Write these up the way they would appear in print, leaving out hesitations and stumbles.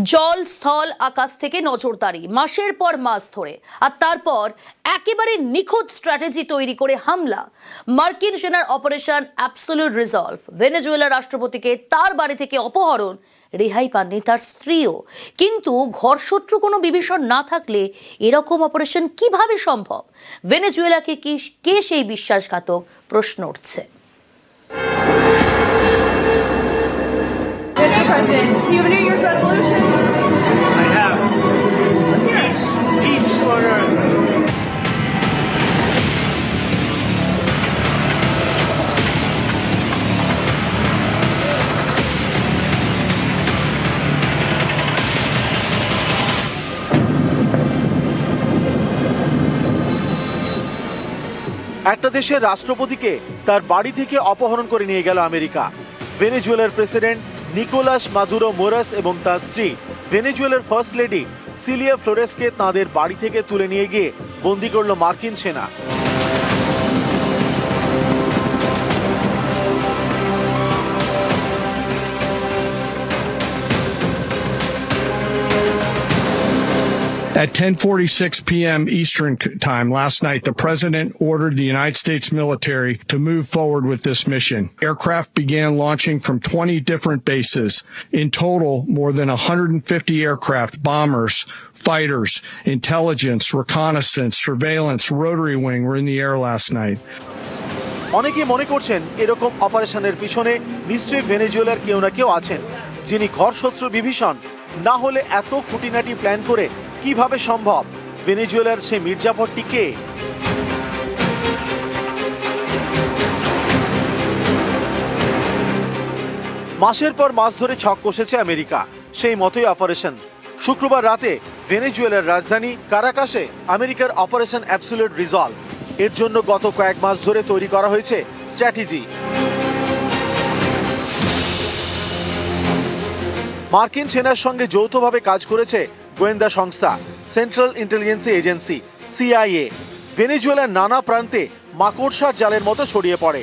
জল, স্থল, আকাশ থেকে নজরদারি মাসের পর মাস ধরে, আর তারপর একেবারে নিখুঁত স্ট্র্যাটেজি তৈরি করে হামলা। মার্কিন সেনার অপারেশন অ্যাবসলিউট রিজলভ। ভেনেজুয়েলার রাষ্ট্রপতিকে তার বাড়ি থেকে অপহরণ, রেহাই পাননি তার স্ত্রীও। কিন্তু ঘরশত্রু কোনো বিভীষণ না থাকলে এরকম অপারেশন কিভাবে সম্ভব? ভেনেজুয়েলাকে কে সেই বিশ্বাসঘাতক প্রশ্ন উঠছে। Mr. President, do you have a New Year's resolution? I have. Let's hear it. Peace on earth. একটা দেশের রাষ্ট্রপতিকে তার বাড়ি থেকে অপহরণ করে নিয়ে গেল আমেরিকা। ভেনেজুয়েলার প্রেসিডেন্ট নিকোলাস মাদুরো মোরাস এবং তার স্ত্রী ভেনেজুয়েলার ফার্স্ট লেডি সিলিয়া ফ্লোরেসকে তাদের বাড়ি থেকে তুলে নিয়ে গিয়ে বন্দী করল মার্কিন সেনা। At 10:46 p.m. Eastern Time last night, the president ordered the United States military to move forward with this mission. Aircraft began launching from 20 different bases. In total, more than 150 aircraft, bombers, fighters, intelligence, reconnaissance, surveillance, rotary wing were in the air last night. অনেকে মনে করছেন এরকম অপারেশনের পিছনে নিশ্চয়ই ভেনেজুয়েলার কেউ না কেউ আছেন, যিনি ঘরশত্রু বিভীষণ। না হলে এত খুঁটিনাটি প্ল্যান করে কিভাবে সম্ভব? ভেনেজুয়েলার সেই মির্জাফরটি কে? মাসের পর মাস ধরে ছক কষেছে আমেরিকা, সেই মতোই অপারেশন। শুক্রবার রাতে ভেনেজুয়েলার রাজধানী কারাকাসে আমেরিকার অপারেশন অ্যাবসলিউট রিজলভ। এর জন্য গত কয়েক মাস ধরে তৈরি করা হয়েছে স্ট্র্যাটেজি। মার্কিন সেনার সঙ্গে যৌথভাবে কাজ করেছে গোয়েন্দা সংস্থা সেন্ট্রাল ইন্টেলিজেন্স এজেন্সি সিআইএ। ভেনেজুয়েলার নানা প্রান্তে মাকড়সার জালের মতো ছড়িয়ে পড়ে।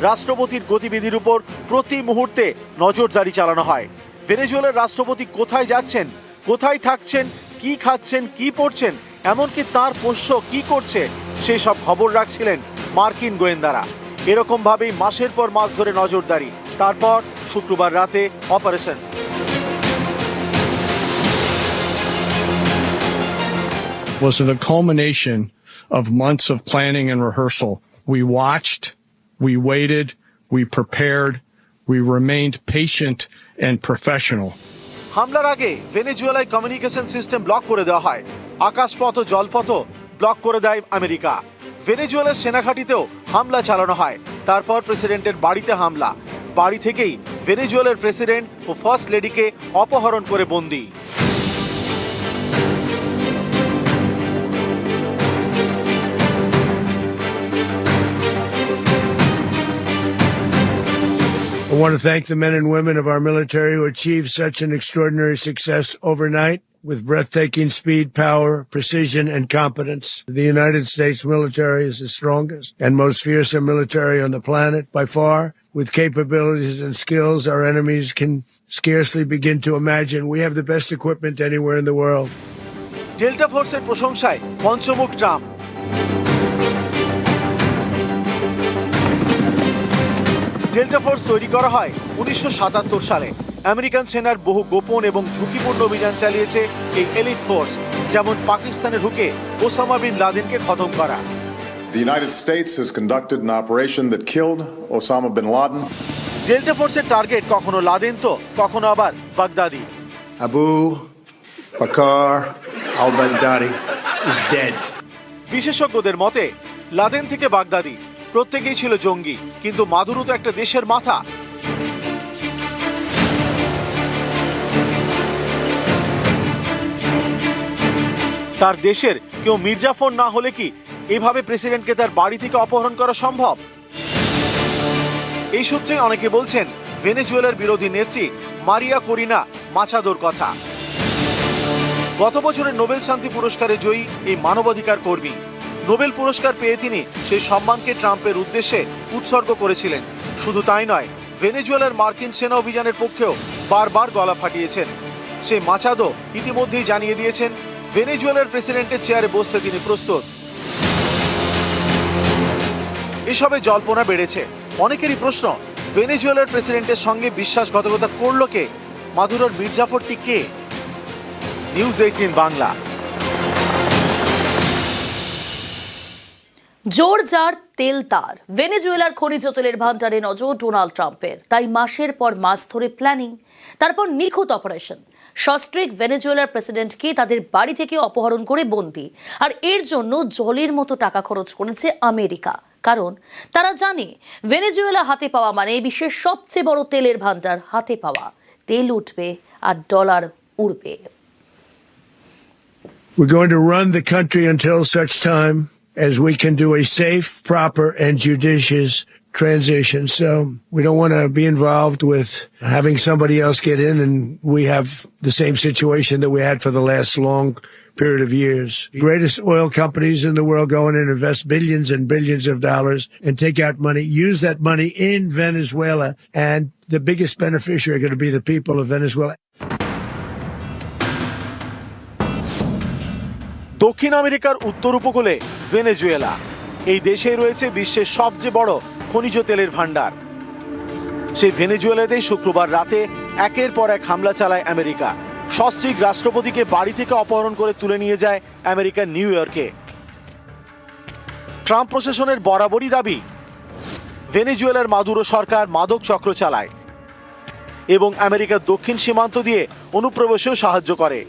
রাষ্ট্রপতির গতিবিধির উপর প্রতি মুহূর্তে নজরদারি চালানো হয়। ভেনেজুয়েলার রাষ্ট্রপতি কোথায় যাচ্ছেন, কোথায় থাকছেন, কি খাচ্ছেন, কি পড়ছেন, এমনকি তার পোষ্য কি করছে, সেই সব খবর রাখছিলেন মার্কিন গোয়েন্দারা। এরকম ভাবেই মাসের পর মাস ধরে নজরদারি। তারপর শুক্রবার রাতে operation. Was the culmination of months of planning and rehearsal. We watched, we waited, we prepared, we remained patient and professional. হামলার আগে ভেনেজুয়েলায় কমিউনিকেশন সিস্টেম ব্লক করে দেওয়া হয়। আকাশপথ ও জলপথও ব্লক করে দেয় আমেরিকা। ভেনেজুয়েলার সেনাঘাঁটিতেও হামলা চালানো হয়। তারপর প্রেসিডেন্টের বাড়িতে হামলা। বাড়ি থেকেই ভেনেজুয়েলার প্রেসিডেন্ট ও ফার্স্ট লেডিকে অপহরণ করে বন্দী। I want to thank the men and women of our military who achieved such an extraordinary success overnight with breathtaking speed, power, precision, and competence. The United States military is the strongest and most fearsome military on the planet by far. With capabilities and skills our enemies can scarcely begin to imagine. We have the best equipment anywhere in the world. Delta ফোর্সের প্রশংসায় পঞ্চমুখ Trump. Delta force তৈরি করা হয় 1977 সালে। American সেনার বহু গোপন এবং ঝুঁকিপূর্ণ অভিযান চালিয়েছে এই এলিট ফোর্স, যেমন পাকিস্তানে ঢুকে ওসামা বিন লাদেনকে খতম করা। The United States has conducted an operation that killed Osama bin Laden. Delta ফোর্সের টার্গেট কখনো লাদেন তো কখনো আবার বাগদাদি। Abu Bakr al-Baghdadi is dead. বিশেষজ্ঞদের মতে লাদেন থেকে বাগদাদি প্রত্যেকেই ছিল জঙ্গি, কিন্তু মাদুরো তো একটা দেশের মাথা। তার দেশের কেউ মির্জাফর না হলে কি এভাবে প্রেসিডেন্টকে তার বাড়ি থেকে অপহরণ করা সম্ভব? এই সূত্রে অনেকে বলছেন ভেনেজুয়েলার বিরোধী নেত্রী মারিয়া করিনা মাচাদোর কথা। গত বছরের নোবেল শান্তি পুরস্কারে জয়ী এই মানবাধিকার কর্মী। নোবেল পুরস্কার পেয়ে তিনি সেই সম্মানকে ট্রাম্পের উদ্দেশ্যে উৎসর্গ করেছিলেন। শুধু তাই নয়, ভেনেজুয়েলার মার্কিন সেনা অভিযানের পক্ষেও বারবার গলা ফাটিয়েছেন। সে মাচাদো ইতিমধ্যেই জানিয়ে দিয়েছেন ভেনেজুয়েলার প্রেসিডেন্টের চেয়ারে বসতে তিনি প্রস্তুত। এসবে জল্পনা বেড়েছে। অনেকেরই প্রশ্ন, ভেনেজুয়েলার প্রেসিডেন্টের সঙ্গে বিশ্বাসঘাতকতা করল কে? মাদুরোর মির্জাফরটি কে? নিউজ 18 বাংলা। জোর যার তেল তার। ভেনেজুয়েলার খনিজ তেলের ভান্ডারে নজর ডোনাল্ড ট্রাম্পের। তাই মাসের পর মাস ধরে প্ল্যানিং, তারপর নিখুঁত অপারেশন। সস্ত্রীক ভেনেজুয়েলার প্রেসিডেন্টকে তাদের বাড়ি থেকে অপহরণ করে বন্দী। আর এর জন্য জলের মতো টাকা খরচ করেছে আমেরিকা। কারণ তারা জানে ভেনেজুয়েলা হাতে পাওয়া মানে বিশ্বের সবচেয়ে বড় তেলের ভান্ডার হাতে পাওয়া। তেল উঠবে আর ডলার উড়বে। We're going to run the country until such time as we can do a safe, proper, and judicious transition. So we don't want to be involved with having somebody else get in and we have the same situation that we had for the last long period of years. The greatest oil companies in the world go in and invest billions and billions of dollars and take out money, use that money in Venezuela, and the biggest beneficiary are going to be the people of Venezuela. দক্ষিণ আমেরিকার উত্তর উপকূলে Venezuela. এই দেশে রয়েছে বিশ্বের সবচেয়ে বড় খনিজ তেলের ভান্ডার। সেই ভেনেজুয়েলাতেই শুক্রবার রাতে একের পর এক হামলা চালায় আমেরিকা। সস্ত্রীক রাষ্ট্রপতিকে বাড়ি থেকে অপহরণ করে তুলে নিয়ে যায় আমেরিকার নিউ ইয়র্কে। ট্রাম্প প্রশাসনের বরাবরই দাবি, ভেনেজুয়েলার মাদুরো সরকার মাদক চক্র চালায় এবং আমেরিকার দক্ষিণ সীমান্ত দিয়ে অনুপ্রবেশেও সাহায্য করে।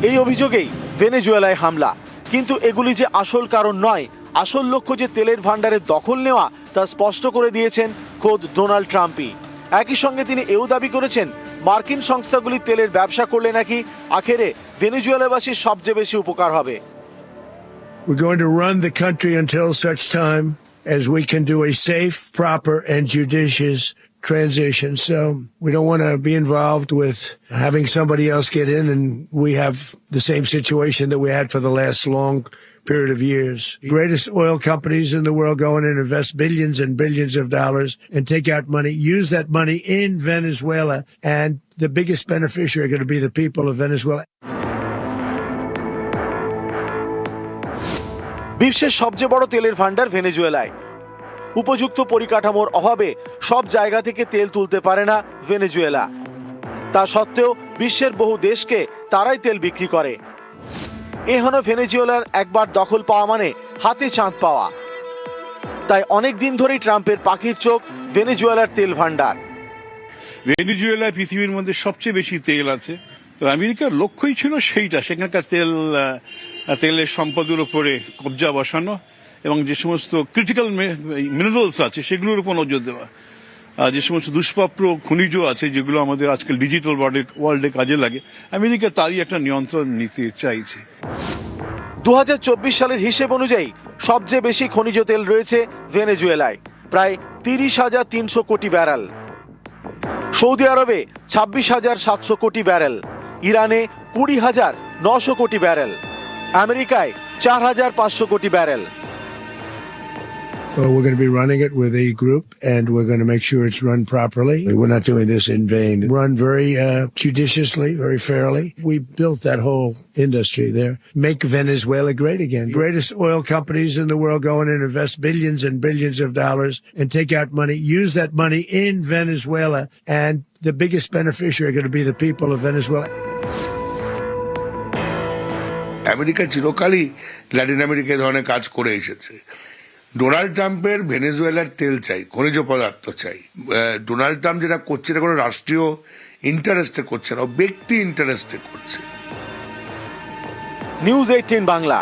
এই অভিযোগেই ভেনেজুয়েলায় হামলা। কিন্তু এগুলি যে আসল কারণ নয়, আসল লক্ষ্য যে তেলের ভান্ডারের দখল নেওয়া, তা স্পষ্ট করে দিয়েছেন খোদ ডোনাল্ড ট্রাম্পই। একই সঙ্গে তিনি এও দাবি করেছেন, মার্কিন সংস্থাগুলি তেলের ব্যবসা করলে নাকি আখেরে ভেনেজুয়েলাবাসীর সবচেয়ে বেশি উপকার হবে। We're going to run the country until such time as we can do a safe, proper, and judicious transition. So we don't want to be involved with having somebody else get in and we have the same situation that we had for the last long period of years. The greatest oil companies in the world go in and invest billions and billions of dollars and take out money, use that money in Venezuela, and the biggest beneficiary are going to be the people of Venezuela. বিশ্বের সবচেয়ে বড় তেলের ভান্ডার ভেনেজুয়েলায়। উপযুক্ত পরিকাঠামোর অভাবে সব জায়গা থেকে তেল তুলতে পারে না ভেনেজুয়েলা। তা সত্ত্বেও বিশ্বের বহু দেশকে তারাই তেল বিক্রি করে। এহেন ভেনেজুয়েলার একবার দখল পাওয়া মানে হাতে চাঁদ পাওয়া। তাই অনেক দিন ধরেই ট্রাম্পের পাখির চোখ ভেনেজুয়েলার তেল ভান্ডার। ভেনেজুয়েলায় পৃথিবীর মধ্যে সবচেয়ে বেশি তেল আছে। তো আমেরিকার লক্ষ্যই ছিল সেইটা, সেখানকার তেলের সম্পদের উপরে কবজা বসানো এবং যে সমস্ত ক্রিটিক্যাল মিনারেলস আছে সেগুলোর উপর নজর দেওয়া। যে সমস্ত দুষ্প্রাপ্য খনিজ আছে যেগুলো আমাদের আজকাল ডিজিটাল ওয়ার্ল্ডে কাজে লাগে, আমেরিকা তারই একটা নিয়ন্ত্রণ নিতে চাইছে। 2024 সালের হিসেব অনুযায়ী সবচেয়ে বেশি খনিজ তেল রয়েছে ভেনেজুয়েলায়, প্রায় 30,300 কোটি ব্যারেল। সৌদি আরবে 26,700 কোটি ব্যারেল, ইরানে 20,900 কোটি ব্যারেল, আমেরিকায় 4,500 কোটি barrel. Well, we're going to be running it with a group and we're going to make sure it's run properly. We're not doing this in vain. Run very judiciously, very fairly. We built that whole industry there. Make Venezuela great again. The greatest oil companies in the world go in and invest billions and billions of dollars and take out money, use that money in Venezuela, and the biggest beneficiary are going to be the people of Venezuela. America চিরকালই Latin America ধরনের কাজ করে এসেছে। Donald ট্রাম্পের ভেনেজুয়েলার তেল চাই, খনিজ পদার্থ চাই। ডোনাল্ড ট্রাম্প যেটা করছে এটা কোনো রাষ্ট্রীয় ইন্টারেস্টে করছে না, ব্যক্তি ইন্টারেস্টে করছে। নিউজ 18 বাংলা।